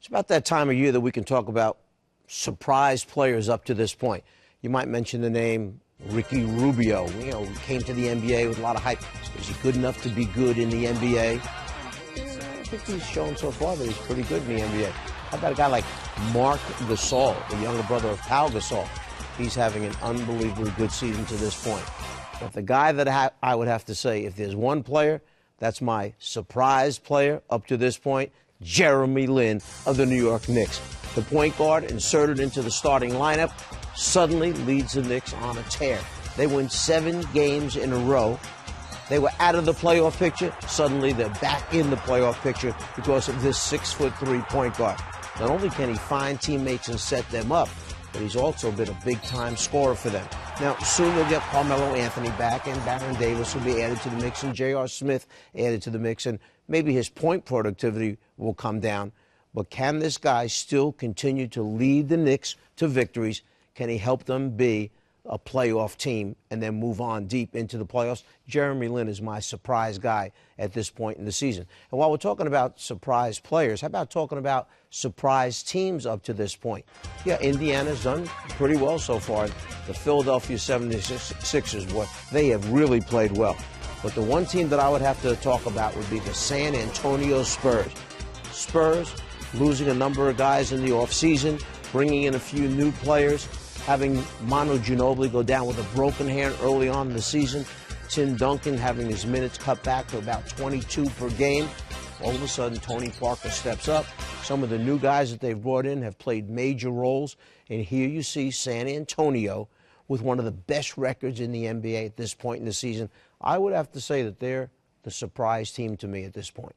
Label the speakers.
Speaker 1: It's about that time of year that we can talk about surprise players up to this point. You might mention the name Ricky Rubio. He came to the NBA with a lot of hype. Is he good enough to be good in the NBA? I think he's shown so far that he's pretty good in the NBA. How about a guy like Marc Gasol, the younger brother of Pau Gasol? He's having an unbelievably good season to this point. But the guy that I would have to say, if there's one player, that's my surprise player up to this point, Jeremy Lin of the New York Knicks. The point guard inserted into the starting lineup suddenly leads the Knicks on a tear. They win 7 games in a row. They were out of the playoff picture. Suddenly they're back in the playoff picture because of this 6'3" point guard. Not only can he find teammates and set them up, but he's also been a big-time scorer for them. Now, soon they'll get Carmelo Anthony back, and Baron Davis will be added to the mix, and J.R. Smith added to the mix, and maybe his point productivity will come down. But can this guy still continue to lead the Knicks to victories? Can he help them be a playoff team and then move on deep into the playoffs? Jeremy Lin is my surprise guy at this point in the season. And while we're talking about surprise players, how about talking about surprise teams up to this point? Yeah, Indiana's done pretty well so far. The Philadelphia 76ers, boy, they have really played well. But the one team that I would have to talk about would be the San Antonio Spurs. Spurs losing a number of guys in the offseason, bringing in a few new players, having Manu Ginobili go down with a broken hand early on in the season, Tim Duncan having his minutes cut back to about 22 per game. All of a sudden, Tony Parker steps up. Some of the new guys that they've brought in have played major roles. And here you see San Antonio with one of the best records in the NBA at this point in the season. I would have to say that they're the surprise team to me at this point.